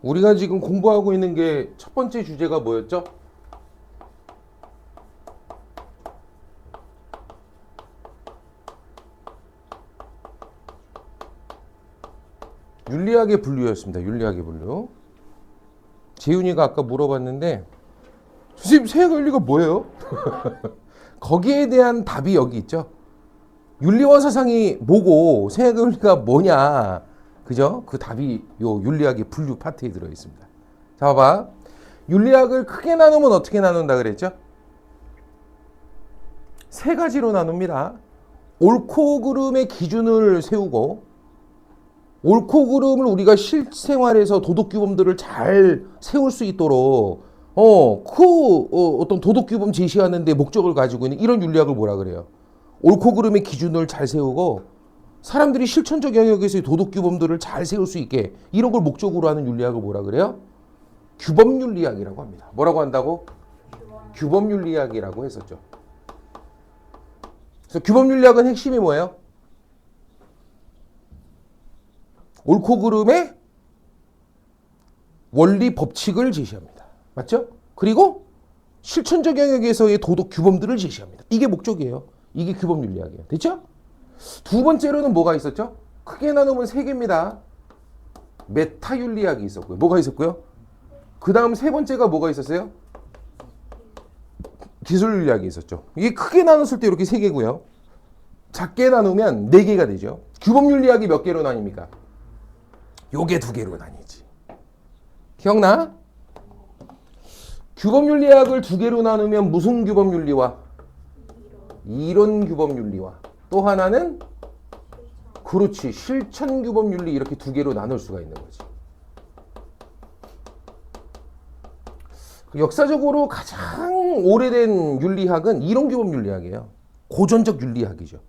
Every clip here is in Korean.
우리가 지금 공부하고 있는 게 첫 번째 주제가 뭐였죠? 윤리학의 분류였습니다. 윤리학의 분류. 재윤이가 아까 물어봤는데 선생님 세계의 윤리가 뭐예요? 거기에 대한 답이 여기 있죠. 윤리와 사상이 뭐고 세계의 윤리가 뭐냐. 그죠? 그 답이 요 윤리학의 분류 파트에 들어 있습니다. 자, 봐봐. 윤리학을 크게 나누면 어떻게 나눈다 그랬죠? 세 가지로 나눕니다. 옳고 그름의 기준을 세우고 옳고 그름을 우리가 실생활에서 도덕 규범들을 잘 세울 수 있도록 어떤 도덕 규범 제시하는 데 목적을 가지고 있는 이런 윤리학을 뭐라 그래요? 옳고 그름의 기준을 잘 세우고 사람들이 실천적 영역에서의 도덕 규범들을 잘 세울 수 있게 이런 걸 목적으로 하는 윤리학을 뭐라 그래요? 규범 윤리학이라고 합니다. 뭐라고 한다고? 규범 윤리학이라고 했었죠. 그래서 규범 윤리학은 핵심이 뭐예요? 옳고 그름의 원리 법칙을 제시합니다. 맞죠? 그리고 실천적 영역에서의 도덕 규범들을 제시합니다. 이게 목적이에요. 이게 규범 윤리학이에요. 됐죠? 두 번째로는 뭐가 있었죠? 크게 나누면 세 개입니다. 메타 윤리학이 있었고요. 뭐가 있었고요? 그 다음 세 번째가 뭐가 있었어요? 기술 윤리학이 있었죠. 이게 크게 나눴을 때 이렇게 세 개고요. 작게 나누면 네 개가 되죠. 규범 윤리학이 몇 개로 나뉩니까? 요게 두 개로 나뉘지. 기억나? 규범 윤리학을 두 개로 나누면 무슨 규범 윤리와 이론 규범 윤리와 또 하나는 그렇지 실천 규범 윤리 이렇게 두 개로 나눌 수가 있는 거지. 역사적으로 가장 오래된 윤리학은 이론 규범 윤리학이에요. 고전적 윤리학이죠.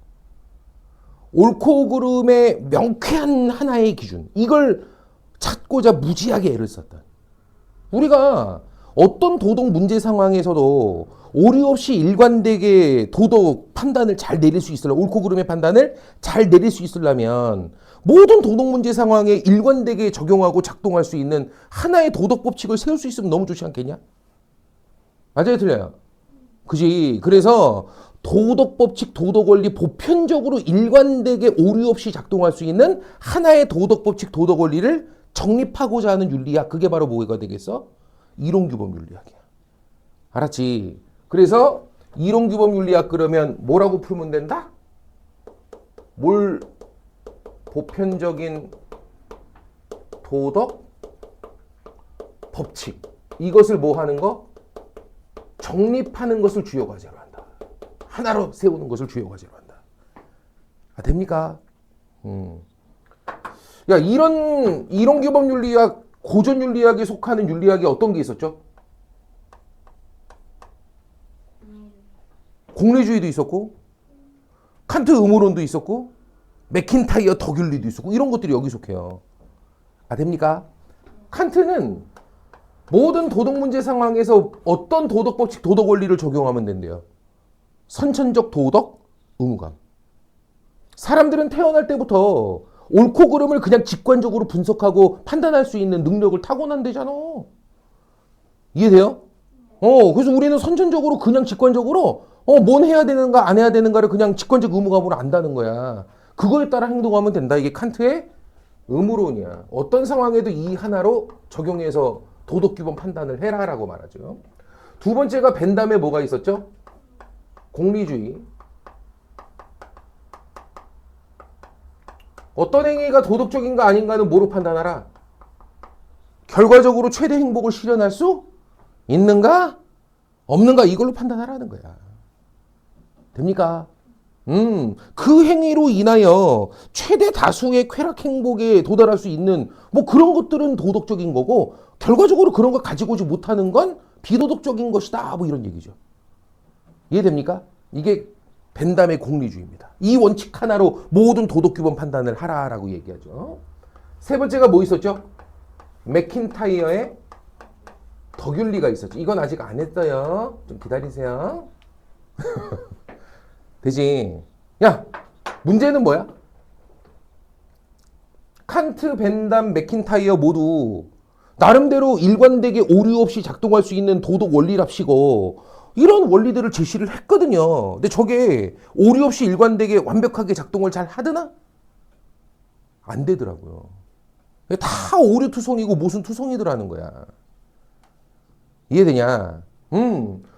옳고 그름의 명쾌한 하나의 기준 이걸 찾고자 무지하게 애를 썼던 우리가 어떤 도덕 문제 상황에서도 오류 없이 일관되게 도덕 판단을 잘 내릴 수 있으려면 옳고 그름의 판단을 잘 내릴 수 있으려면 모든 도덕 문제 상황에 일관되게 적용하고 작동할 수 있는 하나의 도덕 법칙을 세울 수 있으면 너무 좋지 않겠냐? 맞아요, 틀려요? 그지? 그래서 도덕 법칙, 도덕 원리 보편적으로 일관되게 오류 없이 작동할 수 있는 하나의 도덕 법칙, 도덕 원리를 정립하고자 하는 윤리학 그게 바로 뭐가 되겠어? 이론 규범 윤리학이야. 알았지? 그래서 이론 규범 윤리학 그러면 뭐라고 풀면 된다? 뭘 보편적인 도덕 법칙 이것을 뭐 하는 거? 정립하는 것을 주요 과제로 한다. 하나로 세우는 것을 주요 과제로 한다. 아, 됩니까? 야, 이론 규범 윤리학, 고전 윤리학에 속하는 윤리학이 어떤 게 있었죠? 공리주의도 있었고, 칸트 의무론도 있었고, 맥킨타이어 덕윤리도 있었고, 이런 것들이 여기 속해요. 아, 됩니까? 칸트는 모든 도덕 문제 상황에서 어떤 도덕 법칙, 도덕 원리를 적용하면 된대요. 선천적 도덕, 의무감. 사람들은 태어날 때부터 옳고 그름을 그냥 직관적으로 분석하고 판단할 수 있는 능력을 타고난대잖아. 이해돼요? 그래서 우리는 선천적으로 그냥 직관적으로 뭔 해야 되는가 안 해야 되는가를 그냥 직관적 의무감으로 안다는 거야. 그거에 따라 행동하면 된다. 이게 칸트의 의무론이야. 어떤 상황에도 이 하나로 적용해서 도덕규범 판단을 해라라고 말하죠. 두 번째가 벤담에 뭐가 있었죠? 공리주의. 어떤 행위가 도덕적인가 아닌가는 뭐로 판단하라? 결과적으로 최대 행복을 실현할 수 있는가? 없는가? 이걸로 판단하라는 거야. 됩니까? 그 행위로 인하여 최대 다수의 쾌락 행복에 도달할 수 있는 뭐 그런 것들은 도덕적인 거고 결과적으로 그런 걸 가지고 오지 못하는 건 비도덕적인 것이다. 뭐 이런 얘기죠. 이해됩니까? 이게 벤담의 공리주의입니다. 이 원칙 하나로 모든 도덕규범 판단을 하라라고 얘기하죠. 세 번째가 뭐 있었죠? 맥킨타이어의 덕윤리가 있었죠. 이건 아직 안 했어요. 좀 기다리세요. 되지? 야, 문제는 뭐야? 칸트, 벤담, 맥킨타이어 모두 나름대로 일관되게 오류 없이 작동할 수 있는 도덕 원리랍시고 이런 원리들을 제시를 했거든요. 근데 저게 오류 없이 일관되게 완벽하게 작동을 잘 하드나? 안 되더라고요. 다 오류 투성이고 모순 투성이더라는 거야. 이해되냐?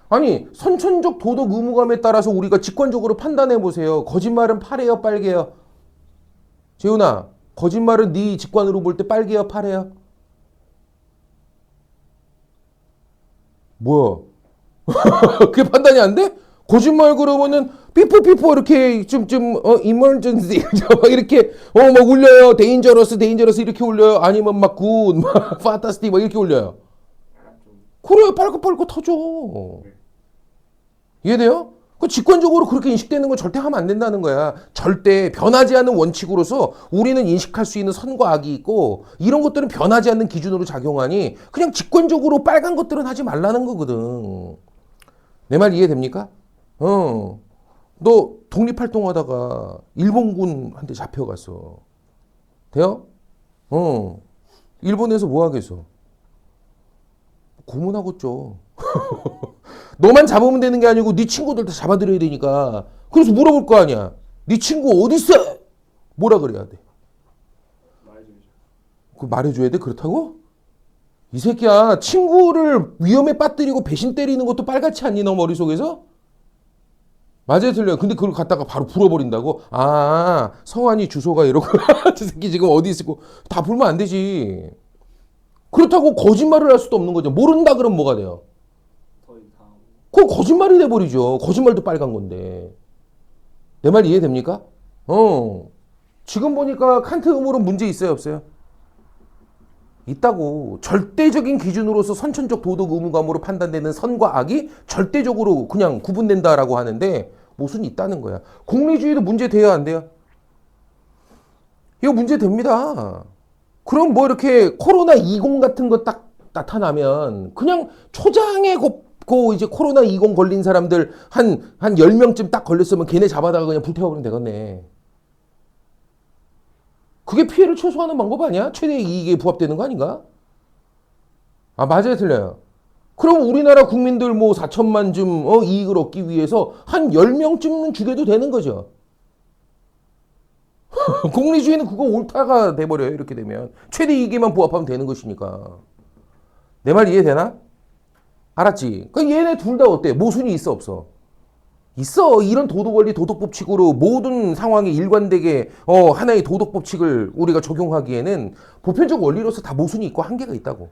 아니 선천적 도덕 의무감에 따라서 우리가 직관적으로 판단해 보세요. 거짓말은 파래요, 빨개요? 재훈아, 거짓말은 네 직관으로 볼 때 빨개요, 파래요? 뭐야? 그게 판단이 안 돼? 거짓말 그러면은 삐뽀삐뽀 이렇게 emergency 이렇게 막 울려요. dangerous 이렇게 울려요. 아니면 막 good, 막 fantastic 막 이렇게 울려요. 그래, 빨갛빨갛 터져. 이해돼요? 그 직관적으로 그렇게 인식되는 건 절대 하면 안 된다는 거야. 절대 변하지 않는 원칙으로서 우리는 인식할 수 있는 선과 악이 있고 이런 것들은 변하지 않는 기준으로 작용하니 그냥 직관적으로 빨간 것들은 하지 말라는 거거든. 내 말 이해됩니까? 너 독립활동하다가 일본군한테 잡혀갔어. 돼요? 일본에서 뭐 하겠어? 고문하겠죠. 너만 잡으면 되는 게 아니고 네 친구들 다 잡아들여야 되니까. 그래서 물어볼 거 아니야. 네 친구 어디 있어? 뭐라 그래야 돼? 그 말해줘야 돼? 그렇다고? 이 새끼야, 친구를 위험에 빠뜨리고 배신 때리는 것도 빨갛지 않니? 너 머릿속에서? 맞아요, 틀려요. 근데 그걸 갖다가 바로 불어버린다고? 아, 성환이 주소가 이러구나. 저 새끼 지금 어디 있고 다 불면 안 되지. 그렇다고 거짓말을 할 수도 없는 거죠. 모른다 그러면 뭐가 돼요? 그거 거짓말이 돼버리죠. 거짓말도 빨간 건데. 내 말 이해됩니까? 지금 보니까 칸트 음울은 문제 있어요, 없어요? 있다고. 절대적인 기준으로서 선천적 도덕 의무감으로 판단되는 선과 악이 절대적으로 그냥 구분된다라고 하는데 모순이 있다는 거야. 공리주의도 문제 돼야 안 돼요? 이거 문제 됩니다. 그럼 뭐 이렇게 코로나20 같은 거 딱 나타나면 그냥 초장에 이제 코로나20 걸린 사람들 한 10명쯤 딱 걸렸으면 걔네 잡아다가 그냥 불태워버리면 되겠네. 그게 피해를 최소화하는 방법 아니야? 최대 이익에 부합되는 거 아닌가? 아, 맞아요, 틀려요. 그럼 우리나라 국민들 뭐 4천만 좀 이익을 얻기 위해서 한 10명쯤은 죽여도 되는 거죠. 공리주의는 그거 옳다가 돼버려요. 이렇게 되면. 최대 이익에만 부합하면 되는 것이니까. 내 말 이해되나? 알았지? 그러니까 얘네 둘 다 어때? 모순이 있어, 없어? 있어. 이런 도덕원리, 도덕법칙으로 모든 상황에 일관되게 하나의 도덕법칙을 우리가 적용하기에는 보편적 원리로서 다 모순이 있고 한계가 있다고.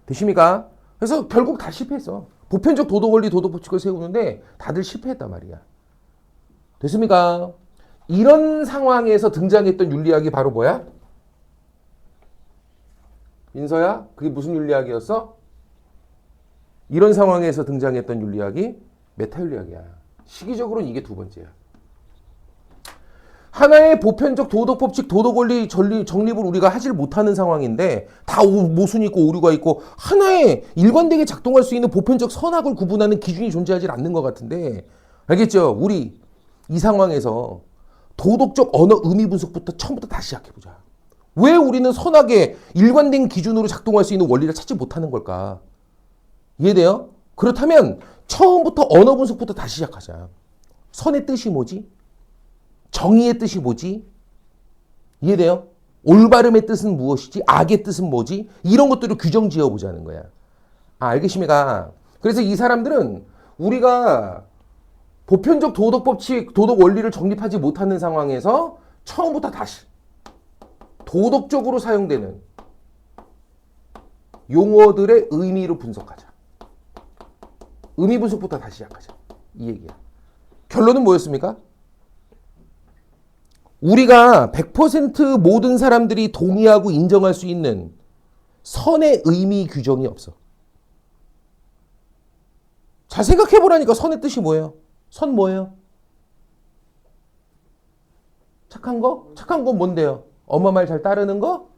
되십니까? 그래서 결국 다 실패했어. 보편적 도덕원리, 도덕법칙을 세우는데 다들 실패했단 말이야. 됐습니까? 이런 상황에서 등장했던 윤리학이 바로 뭐야? 민서야? 그게 무슨 윤리학이었어? 이런 상황에서 등장했던 윤리학이 메타윤리학이야. 시기적으로는 이게 두 번째야. 하나의 보편적 도덕법칙, 도덕원리 정립을 우리가 하질 못하는 상황인데 다 모순이 있고 오류가 있고 하나의 일관되게 작동할 수 있는 보편적 선악을 구분하는 기준이 존재하지 않는 것 같은데 알겠죠? 우리 이 상황에서 도덕적 언어 의미 분석부터 처음부터 다시 시작해보자. 왜 우리는 선악의 일관된 기준으로 작동할 수 있는 원리를 찾지 못하는 걸까? 이해돼요? 그렇다면 처음부터 언어 분석부터 다시 시작하자. 선의 뜻이 뭐지? 정의의 뜻이 뭐지? 이해돼요? 올바름의 뜻은 무엇이지? 악의 뜻은 뭐지? 이런 것들을 규정 지어보자는 거야. 아, 알겠습니까? 그래서 이 사람들은 우리가 보편적 도덕법칙, 도덕 원리를 정립하지 못하는 상황에서 처음부터 다시 도덕적으로 사용되는 용어들의 의미를 분석하자. 의미 분석부터 다시 시작하자. 이 얘기야. 결론은 뭐였습니까? 우리가 100% 모든 사람들이 동의하고 인정할 수 있는 선의 의미 규정이 없어. 잘 생각해보라니까. 선의 뜻이 뭐예요? 선 뭐예요? 착한 거? 착한 건 뭔데요? 엄마 말 잘 따르는 거?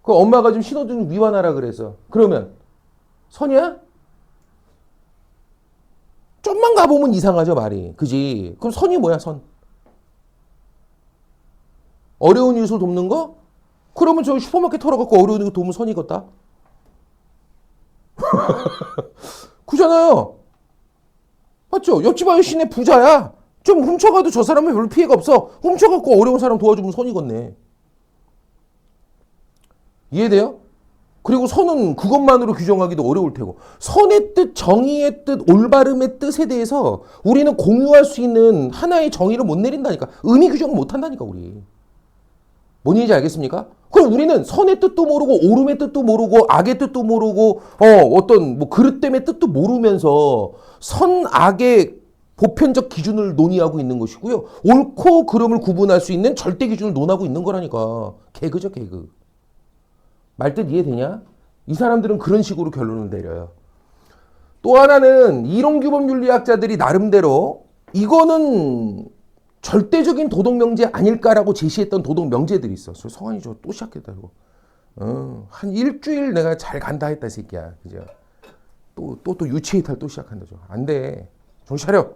그 엄마가 좀 신호 좀 위반하라 그래서. 그러면 선이야? 좀만 가보면 이상하죠, 말이. 그지? 그럼 선이 뭐야, 선? 어려운 이웃을 돕는 거? 그러면 저 슈퍼마켓 털어갖고 어려운 거 도우면 선이겠다? 그잖아요. 맞죠? 옆집 아저씨네 부자야. 좀 훔쳐가도 저 사람은 별 피해가 없어. 훔쳐갖고 어려운 사람 도와주면 선이겠네. 이해돼요? 그리고 선은 그것만으로 규정하기도 어려울 테고, 선의 뜻, 정의의 뜻, 올바름의 뜻에 대해서 우리는 공유할 수 있는 하나의 정의를 못 내린다니까. 의미 규정을 못 한다니까, 우리. 뭔 얘기인지 알겠습니까? 그럼 우리는 선의 뜻도 모르고 오름의 뜻도 모르고 악의 뜻도 모르고 어떤 뭐 그릇됨의 뜻도 모르면서 선, 악의 보편적 기준을 논의하고 있는 것이고요. 옳고 그름을 구분할 수 있는 절대 기준을 논하고 있는 거라니까. 개그죠, 개그. 말뜻 이해되냐? 이 사람들은 그런 식으로 결론을 내려요. 또 하나는 이론규범 윤리학자들이 나름대로 이거는 절대적인 도덕명제 아닐까라고 제시했던 도덕명제들이 있어. 성환이 저 또 시작했다 이거. 한 일주일 내가 잘 간다 했다 이 새끼야. 그죠? 또 유치이탈 또 시작한다. 안 돼. 정신 차려.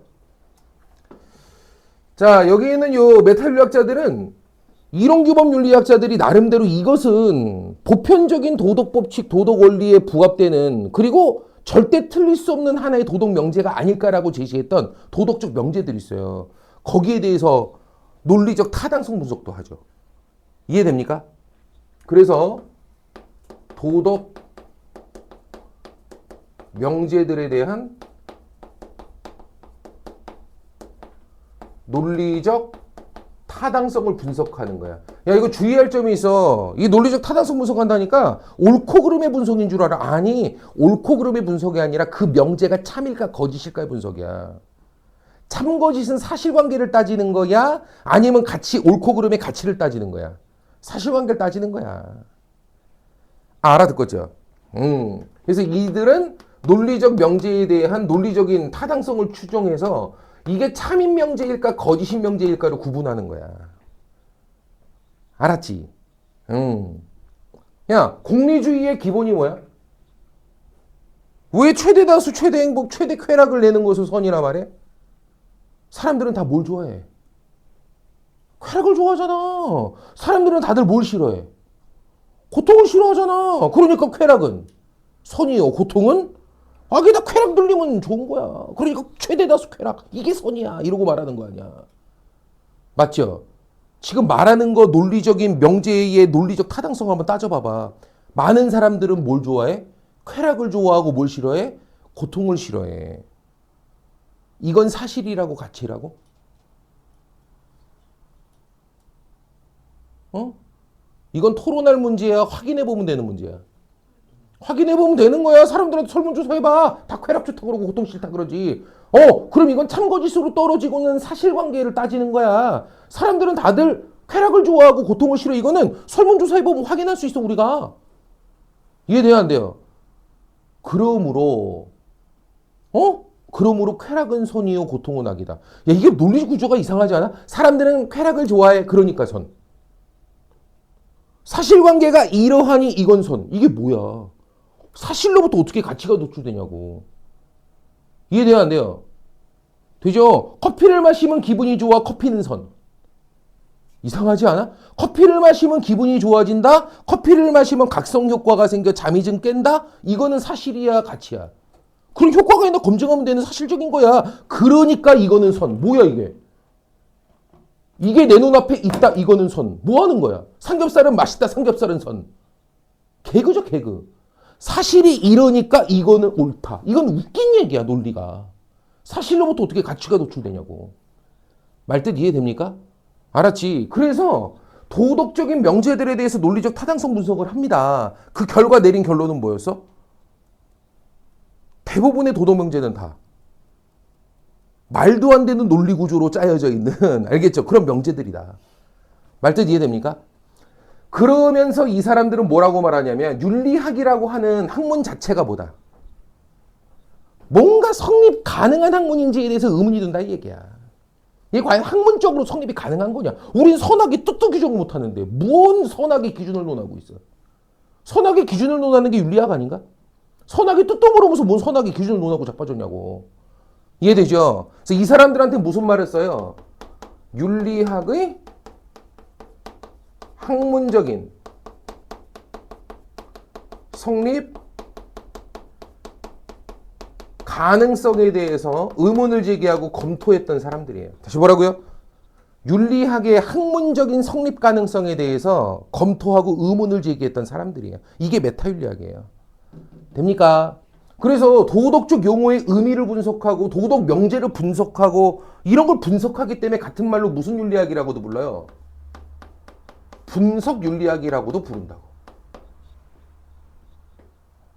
자, 여기 있는 요 메타윤리학자들은 이론규범 윤리학자들이 나름대로 이것은 보편적인 도덕법칙, 도덕원리에 부합되는 그리고 절대 틀릴 수 없는 하나의 도덕명제가 아닐까라고 제시했던 도덕적 명제들이 있어요. 거기에 대해서 논리적 타당성 분석도 하죠. 이해됩니까? 그래서 도덕 명제들에 대한 논리적 타당성을 분석하는 거야. 야, 이거 주의할 점이 있어. 이 논리적 타당성 분석한다니까 옳고 그름의 분석인 줄 알아. 아니, 옳고 그름의 분석이 아니라 그 명제가 참일까 거짓일까의 분석이야. 참거짓은 사실관계를 따지는 거야? 아니면 가치, 옳고 그름의 가치를 따지는 거야? 사실관계를 따지는 거야. 알아듣겠죠? 그래서 이들은 논리적 명제에 대한 논리적인 타당성을 추정해서 이게 참인 명제일까 거짓인 명제일까를 구분하는 거야. 알았지? 야, 공리주의의 기본이 뭐야? 왜 최대 다수, 최대 행복, 최대 쾌락을 내는 것을 선이라 말해? 사람들은 다 뭘 좋아해? 쾌락을 좋아하잖아. 사람들은 다들 뭘 싫어해? 고통을 싫어하잖아. 그러니까 쾌락은 선이요. 고통은 다 쾌락 들리면 좋은 거야. 그러니까 최대 다수 쾌락. 이게 선이야. 이러고 말하는 거 아니야. 맞죠? 지금 말하는 거 논리적인 명제의 논리적 타당성 한번 따져봐봐. 많은 사람들은 뭘 좋아해? 쾌락을 좋아하고 뭘 싫어해? 고통을 싫어해. 이건 사실이라고 가치라고? 이건 토론할 문제야. 확인해보면 되는 문제야. 확인해보면 되는 거야. 사람들한테 설문조사 해봐. 다 쾌락 좋다 그러고 고통 싫다 그러지. 그럼 이건 참거짓으로 떨어지고는 사실관계를 따지는 거야. 사람들은 다들 쾌락을 좋아하고 고통을 싫어. 이거는 설문조사 해보면 확인할 수 있어, 우리가. 이해돼요, 안 돼요? 그러므로 쾌락은 선이요, 고통은 악이다. 야, 이게 논리 구조가 이상하지 않아? 사람들은 쾌락을 좋아해. 그러니까 선. 사실관계가 이러하니 이건 선. 이게 뭐야? 사실로부터 어떻게 가치가 노출되냐고. 이해돼요, 안 돼요? 되죠? 커피를 마시면 기분이 좋아. 커피는 선. 이상하지 않아? 커피를 마시면 기분이 좋아진다. 커피를 마시면 각성 효과가 생겨 잠이 좀 깬다. 이거는 사실이야, 가치야. 그런 효과가 있나 검증하면 되는 사실적인 거야. 그러니까 이거는 선. 뭐야 이게? 이게 내 눈앞에 있다. 이거는 선. 뭐 하는 거야? 삼겹살은 맛있다. 삼겹살은 선. 개그죠, 개그. 사실이 이러니까 이거는 옳다. 이건 웃긴 얘기야, 논리가. 사실로부터 어떻게 가치가 노출되냐고. 말뜻 이해됩니까? 알았지? 그래서 도덕적인 명제들에 대해서 논리적 타당성 분석을 합니다. 그 결과 내린 결론은 뭐였어? 대부분의 도덕 명제는 다 말도 안 되는 논리 구조로 짜여져 있는 알겠죠? 그런 명제들이다. 말뜻 이해됩니까? 그러면서 이 사람들은 뭐라고 말하냐면 윤리학이라고 하는 학문 자체가 뭐다? 뭔가 성립 가능한 학문인지에 대해서 의문이 든다 이 얘기야. 이게 과연 학문적으로 성립이 가능한 거냐? 우린 선악의 뜻도 규정을 못하는데 뭔 선악의 기준을 논하고 있어? 선악의 기준을 논하는 게 윤리학 아닌가? 선악의 뜻도 모르면서 뭔 선악의 기준을 논하고 자빠졌냐고. 이해되죠? 그래서 이 사람들한테 무슨 말을 써요? 윤리학의 학문적인 성립 가능성에 대해서 의문을 제기하고 검토했던 사람들이에요. 다시 뭐라고요? 윤리학의 학문적인 성립 가능성에 대해서 검토하고 의문을 제기했던 사람들이에요. 이게 메타윤리학이에요. 됩니까? 그래서 도덕적 용어의 의미를 분석하고 도덕 명제를 분석하고 이런 걸 분석하기 때문에 같은 말로 무슨 윤리학이라고도 불러요? 분석 윤리학이라고도 부른다고.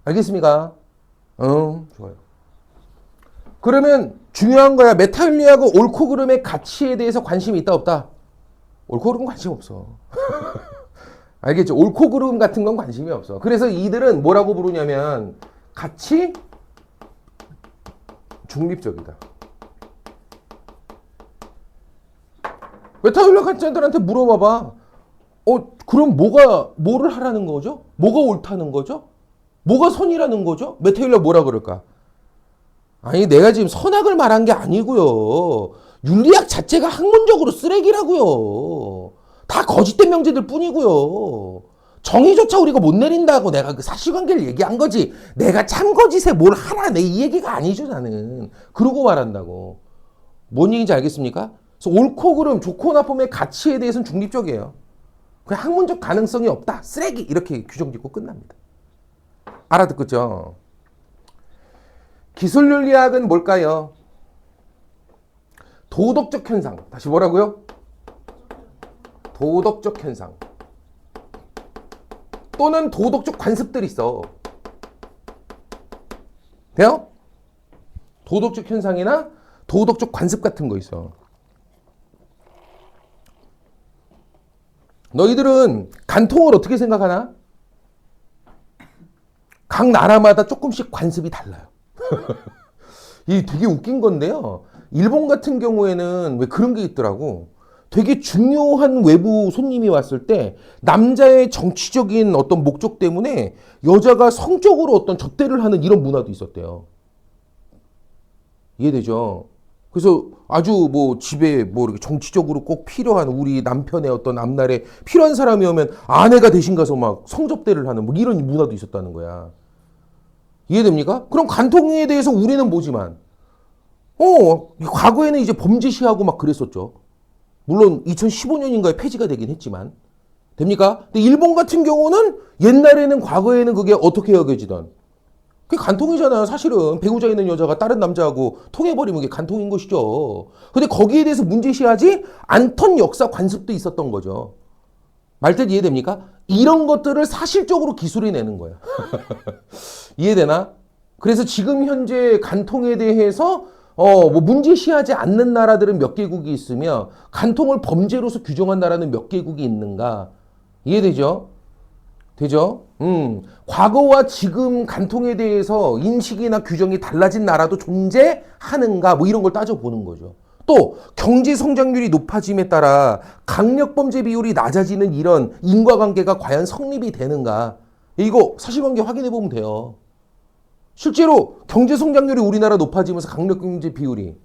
알겠습니까? 좋아요. 그러면 중요한 거야. 메타윤리학은 옳고 그름의 가치에 대해서 관심이 있다 없다? 옳고 그름 관심 없어. 알겠죠? 옳고 그름 같은 건 관심이 없어. 그래서 이들은 뭐라고 부르냐면 가치 중립적이다. 메타윤리학 학자들한테 물어봐봐. 그럼 뭐를 하라는 거죠? 뭐가 옳다는 거죠? 뭐가 선이라는 거죠? 메타윤리학 뭐라 그럴까? 아니, 내가 지금 선악을 말한 게 아니고요. 윤리학 자체가 학문적으로 쓰레기라고요. 다 거짓된 명제들 뿐이고요. 정의조차 우리가 못 내린다고 내가 그 사실관계를 얘기한 거지. 내가 참거짓에 뭘 하나 내 이 얘기가 아니죠, 나는. 그러고 말한다고. 뭔 얘기인지 알겠습니까? 그래서 옳고 그름, 좋고 나쁨의 가치에 대해서는 중립적이에요. 그냥 학문적 가능성이 없다. 쓰레기. 이렇게 규정 짓고 끝납니다. 알아듣겠죠? 기술윤리학은 뭘까요? 도덕적 현상. 다시 뭐라고요? 도덕적 현상. 또는 도덕적 관습들이 있어. 돼요? 도덕적 현상이나 도덕적 관습 같은 거 있어. 너희들은 간통을 어떻게 생각하나? 각 나라마다 조금씩 관습이 달라요. 이 되게 웃긴 건데요. 일본 같은 경우에는 왜 그런 게 있더라고. 되게 중요한 외부 손님이 왔을 때 남자의 정치적인 어떤 목적 때문에 여자가 성적으로 어떤 접대를 하는 이런 문화도 있었대요. 이해되죠? 그래서 아주 뭐 집에 뭐 이렇게 정치적으로 꼭 필요한 우리 남편의 어떤 앞날에 필요한 사람이 오면 아내가 대신 가서 막 성접대를 하는 뭐 이런 문화도 있었다는 거야. 이해됩니까? 그럼 간통에 대해서 우리는 뭐지만, 과거에는 이제 범죄시하고 막 그랬었죠. 물론 2015년인가에 폐지가 되긴 했지만. 됩니까? 근데 일본 같은 경우는 옛날에는 과거에는 그게 어떻게 여겨지던? 그게 간통이잖아요. 사실은 배우자 있는 여자가 다른 남자하고 통해버리면 그게 간통인 것이죠. 근데 거기에 대해서 문제시하지 않던 역사 관습도 있었던 거죠. 말뜻 이해됩니까? 이런 것들을 사실적으로 기술이 내는 거예요. 이해되나? 그래서 지금 현재 간통에 대해서 뭐 문제시하지 않는 나라들은 몇 개국이 있으며 간통을 범죄로서 규정한 나라는 몇 개국이 있는가? 이해되죠? 되죠? 과거와 지금 간통에 대해서 인식이나 규정이 달라진 나라도 존재하는가? 뭐 이런 걸 따져보는 거죠. 또 경제 성장률이 높아짐에 따라 강력범죄 비율이 낮아지는 이런 인과관계가 과연 성립이 되는가? 이거 사실관계 확인해 보면 돼요. 실제로 경제 성장률이 우리나라 높아지면서 강력범죄 비율이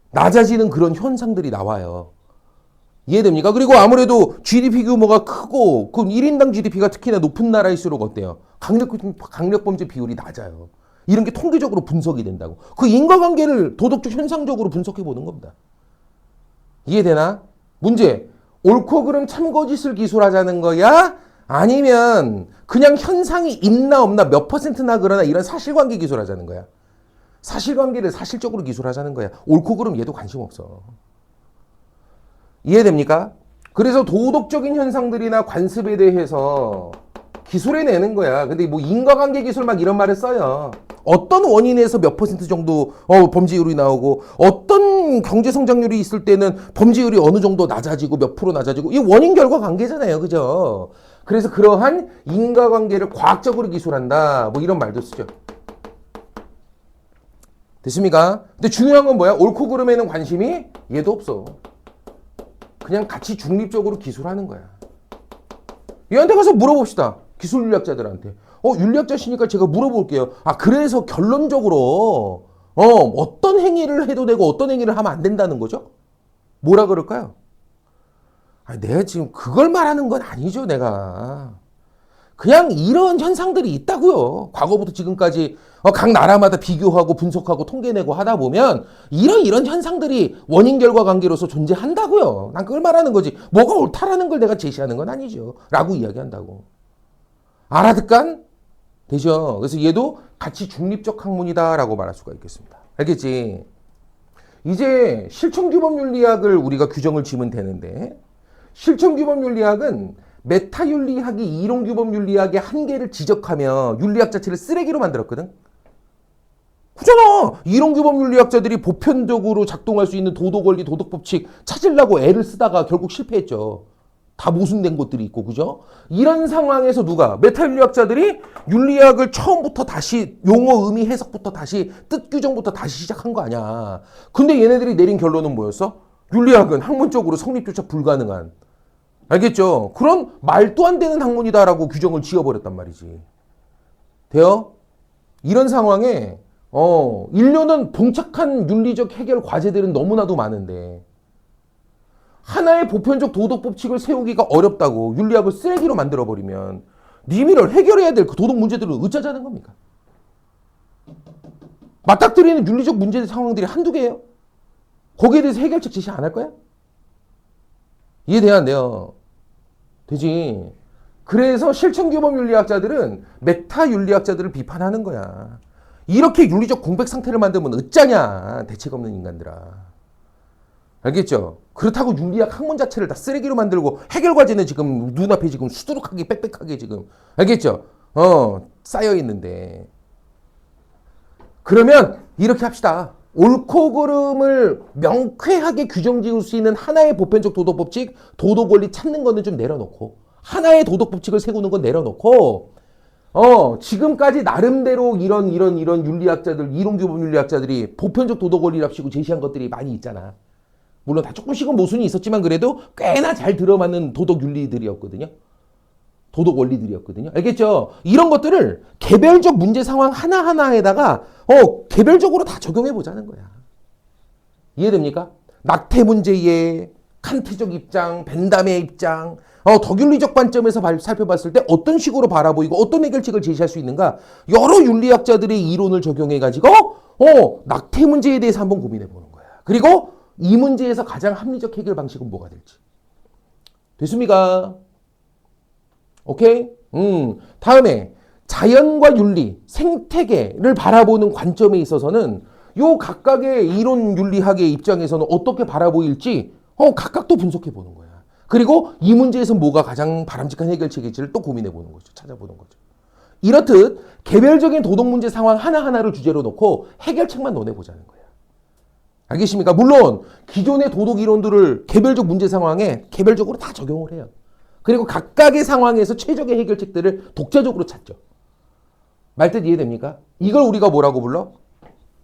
낮아지는 그런 현상들이 나와요. 이해됩니까? 그리고 아무래도 GDP 규모가 크고 그럼 1인당 GDP가 특히나 높은 나라일수록 어때요? 강력범죄 비율이 낮아요. 이런 게 통계적으로 분석이 된다고. 그 인과관계를 도덕적 현상적으로 분석해 보는 겁니다. 이해되나? 문제. 옳고 그름 참거짓을 기술하자는 거야? 아니면 그냥 현상이 있나 없나 몇 퍼센트나 그러나 이런 사실관계 기술하자는 거야. 사실관계를 사실적으로 기술하자는 거야. 옳고 그름 얘도 관심 없어. 이해됩니까? 그래서 도덕적인 현상들이나 관습에 대해서 기술해내는 거야. 근데 뭐 인과관계 기술 막 이런 말을 써요. 어떤 원인에서 몇 퍼센트 정도 범죄율이 나오고 어떤 경제 성장률이 있을 때는 범죄율이 어느 정도 낮아지고 몇 프로 낮아지고 이 원인 결과 관계잖아요. 그죠? 그래서 그러한 인과관계를 과학적으로 기술한다. 뭐 이런 말도 쓰죠. 됐습니까? 근데 중요한 건 뭐야? 옳고 그름에는 관심이 얘도 없어. 그냥 같이 중립적으로 기술하는 거야. 얘한테 가서 물어봅시다. 기술윤리학자들한테. 윤리학자시니까 제가 물어볼게요. 그래서 결론적으로 어떤 행위를 해도 되고 어떤 행위를 하면 안 된다는 거죠? 뭐라 그럴까요? 내가 지금 그걸 말하는 건 아니죠, 내가. 그냥 이런 현상들이 있다고요. 과거부터 지금까지 각 나라마다 비교하고 분석하고 통계내고 하다 보면 이런 현상들이 원인 결과 관계로서 존재한다고요. 난 그걸 말하는 거지. 뭐가 옳다라는 걸 내가 제시하는 건 아니죠. 라고 이야기한다고. 알아듣간? 되죠. 그래서 얘도 같이 중립적 학문이다라고 말할 수가 있겠습니다. 알겠지? 이제 실천규범윤리학을 우리가 규정을 지으면 되는데 실천규범윤리학은 메타윤리학이 이론규범윤리학의 한계를 지적하며 윤리학 자체를 쓰레기로 만들었거든. 그잖아. 이론규범윤리학자들이 보편적으로 작동할 수 있는 도덕원리, 도덕법칙 찾으려고 애를 쓰다가 결국 실패했죠. 다 모순된 것들이 있고, 그죠? 이런 상황에서 누가? 메타윤리학자들이 윤리학을 처음부터 다시 용어, 의미, 해석부터 다시 뜻 규정부터 다시 시작한 거 아니야. 근데 얘네들이 내린 결론은 뭐였어? 윤리학은 학문적으로 성립조차 불가능한, 알겠죠? 그런 말도 안 되는 학문이다라고 규정을 지어버렸단 말이지. 돼요? 이런 상황에 인류는 봉착한 윤리적 해결 과제들은 너무나도 많은데 하나의 보편적 도덕 법칙을 세우기가 어렵다고 윤리학을 쓰레기로 만들어버리면 님이를 해결해야 될 그 도덕 문제들을 어쩌자는 겁니까? 맞닥뜨리는 윤리적 문제 상황들이 한두 개예요? 거기에 대해서 해결책 제시 안 할 거야? 이해돼야 안 돼요? 되지. 그래서 실천규범 윤리학자들은 메타 윤리학자들을 비판하는 거야. 이렇게 윤리적 공백 상태를 만들면 어쩌냐, 대책 없는 인간들아. 알겠죠? 그렇다고 윤리학 학문 자체를 다 쓰레기로 만들고 해결 과제는 지금 눈앞에 지금 수두룩하게 빽빽하게 지금, 알겠죠? 쌓여 있는데. 그러면 이렇게 합시다. 옳고 그름을 명쾌하게 규정 지을 수 있는 하나의 보편적 도덕 법칙, 도덕 원리 찾는 거는 좀 내려놓고 하나의 도덕 법칙을 세우는 건 내려놓고 지금까지 나름대로 이런 윤리학자들, 이론규범 윤리학자들이 보편적 도덕 원리랍시고 제시한 것들이 많이 있잖아. 물론 다 조금씩은 모순이 있었지만 그래도 꽤나 잘 들어맞는 도덕 윤리들이었거든요. 도덕 원리들이었거든요. 알겠죠? 이런 것들을 개별적 문제 상황 하나하나에다가 개별적으로 다 적용해 보자는 거야. 이해됩니까? 낙태 문제의 칸트적 입장, 벤담의 입장, 덕윤리적 관점에서 살펴봤을 때 어떤 식으로 바라보이고 어떤 해결책을 제시할 수 있는가? 여러 윤리학자들의 이론을 적용해가지고 낙태 문제에 대해서 한번 고민해 보는 거야. 그리고 이 문제에서 가장 합리적 해결 방식은 뭐가 될지. 됐습니까? 오케이? 다음에 자연과 윤리, 생태계를 바라보는 관점에 있어서는 요 각각의 이론 윤리학의 입장에서는 어떻게 바라보일지 각각 또 분석해 보는 거야. 그리고 이 문제에서 뭐가 가장 바람직한 해결책일지를 또 고민해 보는 거죠. 찾아보는 거죠. 이렇듯 개별적인 도덕 문제 상황 하나하나를 주제로 놓고 해결책만 논해보자는 거야. 알겠습니까? 물론 기존의 도덕 이론들을 개별적 문제 상황에 개별적으로 다 적용을 해요. 그리고 각각의 상황에서 최적의 해결책들을 독자적으로 찾죠. 말뜻 이해됩니까? 이걸 우리가 뭐라고 불러?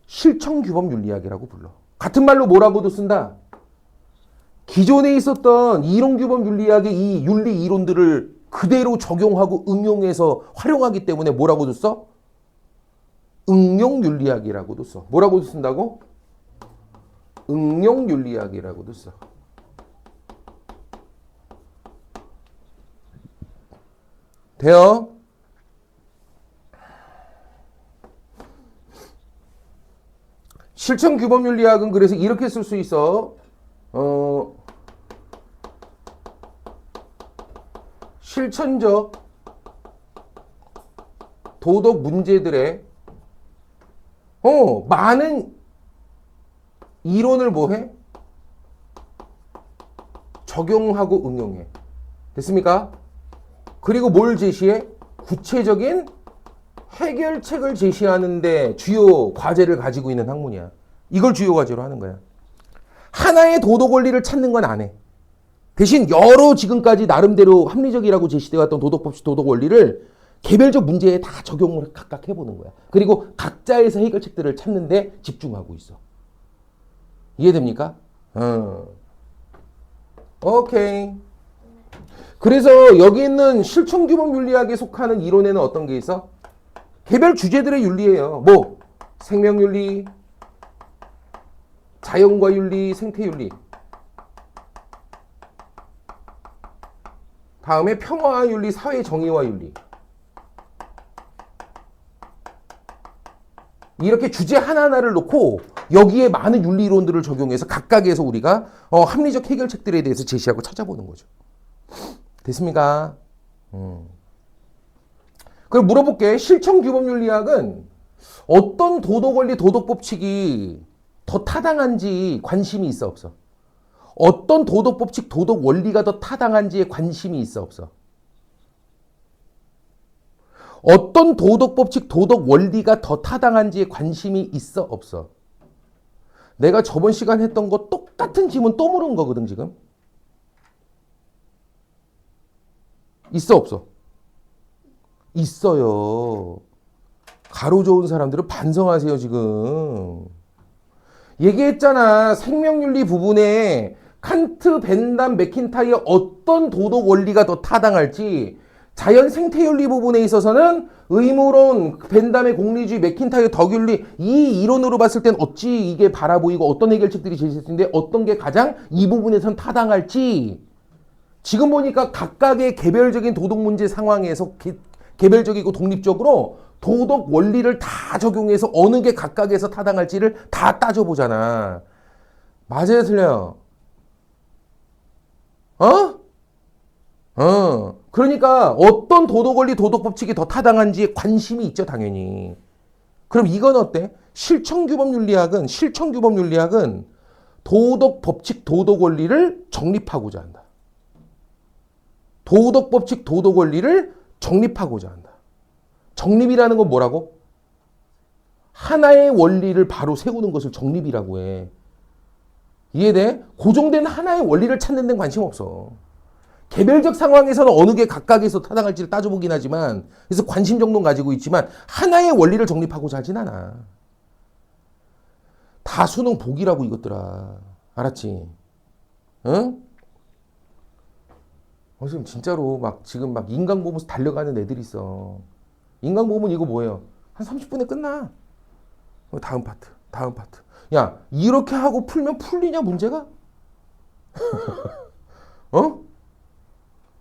실천규범 윤리학이라고 불러. 같은 말로 뭐라고도 쓴다. 기존에 있었던 이론규범 윤리학의 이 윤리 이론들을 그대로 적용하고 응용해서 활용하기 때문에 뭐라고도 써? 응용윤리학이라고도 써. 뭐라고도 쓴다고? 응용윤리학이라고도 써. 돼요? 실천규범윤리학은 그래서 이렇게 쓸 수 있어. 실천적 도덕 문제들의 많은 이론을 뭐해? 적용하고 응용해. 됐습니까? 그리고 뭘 제시해? 구체적인 해결책을 제시하는데 주요 과제를 가지고 있는 학문이야. 이걸 주요 과제로 하는 거야. 하나의 도덕 원리를 찾는 건 안 해. 대신 여러 지금까지 나름대로 합리적이라고 제시되어 왔던 도덕법칙, 도덕 원리를 개별적 문제에 다 적용을 각각 해보는 거야. 그리고 각자에서 해결책들을 찾는데 집중하고 있어. 이해됩니까? 오케이. 그래서 여기 있는 실천규범 윤리학에 속하는 이론에는 어떤 게 있어? 개별 주제들의 윤리예요. 뭐? 생명윤리, 자연과 윤리, 생태윤리. 다음에 평화와 윤리, 사회 정의와 윤리. 이렇게 주제 하나하나를 놓고 여기에 많은 윤리론들을 적용해서 각각에서 우리가 합리적 해결책들에 대해서 제시하고 찾아보는 거죠. 됐습니까? 그럼 물어볼게. 실천규범윤리학은 어떤 도덕원리, 도덕법칙이 더 타당한지 관심이 있어, 없어? 어떤 도덕법칙, 도덕원리가 더 타당한지에 관심이 있어, 없어? 어떤 도덕법칙, 도덕원리가 더 타당한지에 관심이 있어, 없어? 내가 저번 시간 했던 거 똑같은 질문 또 물은 거거든, 지금. 있어, 없어? 있어요. 가로 좋은 사람들은 반성하세요, 지금. 얘기했잖아. 생명윤리 부분에 칸트, 벤담, 맥킨타이어 어떤 도덕 원리가 더 타당할지, 자연 생태윤리 부분에 있어서는 의무론, 벤담의 공리주의, 맥킨타이어 덕윤리, 이 이론으로 봤을 땐 어찌 이게 바라보이고 어떤 해결책들이 제시됐는데 어떤 게 가장 이 부분에선 타당할지, 지금 보니까 각각의 개별적인 도덕 문제 상황에서 개별적이고 독립적으로 도덕 원리를 다 적용해서 어느 게 각각에서 타당할지를 다 따져보잖아. 맞아요, 틀려요? 그러니까 어떤 도덕 원리, 도덕 법칙이 더 타당한지에 관심이 있죠, 당연히. 그럼 이건 어때? 실천규범윤리학은 도덕 법칙, 도덕 원리를 정립하고자 한다. 도덕 법칙, 도덕 원리를 정립하고자 한다. 정립이라는 건 뭐라고? 하나의 원리를 바로 세우는 것을 정립이라고 해. 이해돼? 고정된 하나의 원리를 찾는 데는 관심 없어. 개별적 상황에서는 어느 게 각각에서 타당할지를 따져보긴 하지만, 그래서 관심 정도는 가지고 있지만 하나의 원리를 정립하고자 하진 않아. 다 수능 복이라고 이것들아. 알았지? 응? 지금 진짜로 지금 인강 보면서 달려가는 애들이 있어. 인강 보면 이거 뭐예요? 한 30분에 끝나. 다음 파트. 야, 이렇게 하고 풀면 풀리냐, 문제가?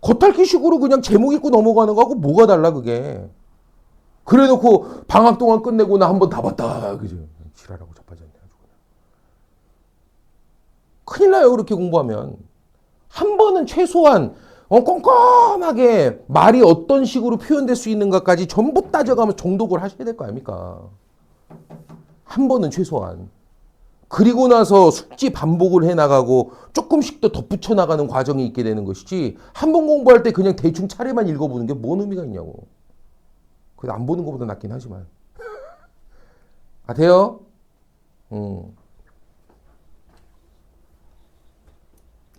겉핥기식으로 그냥 제목 읽고 넘어가는 거하고 뭐가 달라, 그게. 그래 놓고 방학 동안 끝내고 나 한 번 다 봤다. 그죠? 지랄하고 자빠졌네. 큰일 나요, 그렇게 공부하면. 한 번은 최소한 꼼꼼하게 말이 어떤 식으로 표현될 수 있는가까지 전부 따져가면서 정독을 하셔야 될 거 아닙니까? 한 번은 최소한. 그리고 나서 숙지 반복을 해나가고 조금씩 더 덧붙여 나가는 과정이 있게 되는 것이지, 한 번 공부할 때 그냥 대충 차례만 읽어보는 게 뭔 의미가 있냐고. 그래도 안 보는 것보다 낫긴 하지만. 아, 돼요?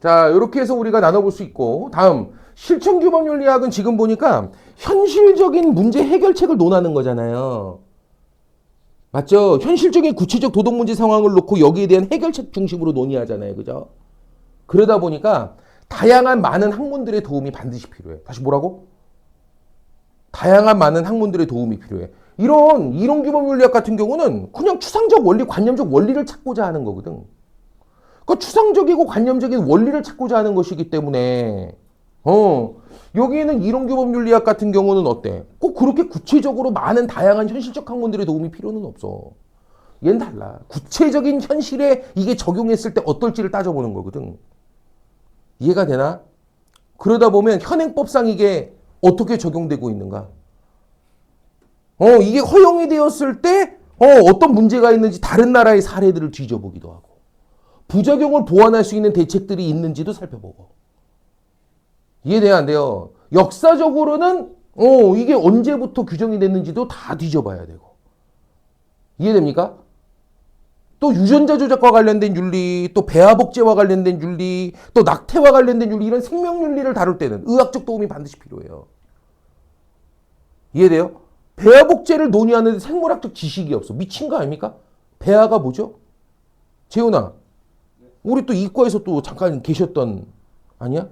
자, 이렇게 해서 우리가 나눠볼 수 있고, 다음 실천규범윤리학은 지금 보니까 현실적인 문제 해결책을 논하는 거잖아요. 맞죠? 현실적인 구체적 도덕 문제 상황을 놓고 여기에 대한 해결책 중심으로 논의하잖아요. 그죠? 그러다 보니까 다양한 많은 학문들의 도움이 반드시 필요해. 다시 뭐라고? 다양한 많은 학문들의 도움이 필요해. 이런 이론규범윤리학 같은 경우는 그냥 추상적 원리, 관념적 원리를 찾고자 하는 거거든. 그 추상적이고 관념적인 원리를 찾고자 하는 것이기 때문에 여기에는 이론규범윤리학 같은 경우는 어때? 꼭 그렇게 구체적으로 많은 다양한 현실적 학문들의 도움이 필요는 없어. 얘는 달라. 구체적인 현실에 이게 적용했을 때 어떨지를 따져보는 거거든. 이해가 되나? 그러다 보면 현행법상 이게 어떻게 적용되고 있는가? 이게 허용이 되었을 때 어떤 문제가 있는지 다른 나라의 사례들을 뒤져보기도 하고, 부작용을 보완할 수 있는 대책들이 있는지도 살펴보고. 이해돼야 안 돼요? 역사적으로는 이게 언제부터 규정이 됐는지도 다 뒤져봐야 되고. 이해됩니까? 또 유전자 조작과 관련된 윤리, 또 배아복제와 관련된 윤리, 또 낙태와 관련된 윤리, 이런 생명윤리를 다룰 때는 의학적 도움이 반드시 필요해요. 이해돼요? 배아복제를 논의하는데 생물학적 지식이 없어. 미친 거 아닙니까? 배아가 뭐죠? 재훈아, 우리 또 이과에서 또 잠깐 계셨던, 아니야?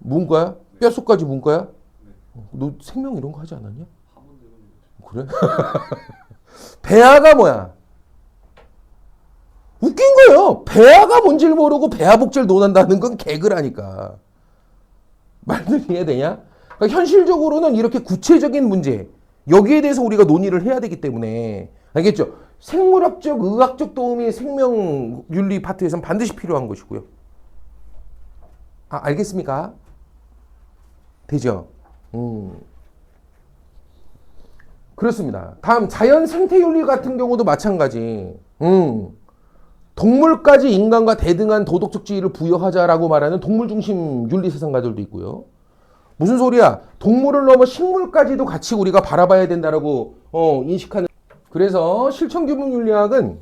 문과야? 뼛속까지 문과야? 너 생명 이런 거 하지 않았냐? 그래? 배아가 뭐야? 웃긴 거예요. 배아가 뭔지를 모르고 배아복제를 논한다는 건 개그라니까. 말들 이해되냐? 그러니까 현실적으로는 이렇게 구체적인 문제, 여기에 대해서 우리가 논의를 해야 되기 때문에 알겠죠? 생물학적, 의학적 도움이 생명윤리 파트에서는 반드시 필요한 것이고요. 아, 알겠습니까? 되죠? 그렇습니다. 다음 자연 생태윤리 같은 경우도 마찬가지. 동물까지 인간과 대등한 도덕적 지위를 부여하자라고 말하는 동물 중심 윤리 사상가들도 있고요. 무슨 소리야? 동물을 넘어 식물까지도 같이 우리가 바라봐야 된다라고 인식하는. 그래서 실천규범 윤리학은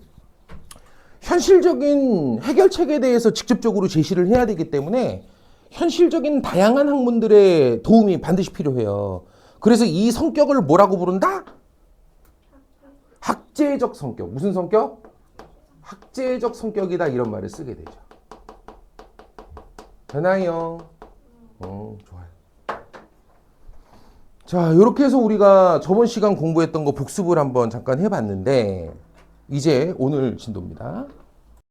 현실적인 해결책에 대해서 직접적으로 제시를 해야 되기 때문에 현실적인 다양한 학문들의 도움이 반드시 필요해요. 그래서 이 성격을 뭐라고 부른다? 학제적 성격. 무슨 성격? 학제적 성격이다 이런 말을 쓰게 되죠. 되나요? 좋아요. 자, 이렇게 해서 우리가 저번 시간 공부했던 거 복습을 한번 잠깐 해봤는데 이제 오늘 진도입니다.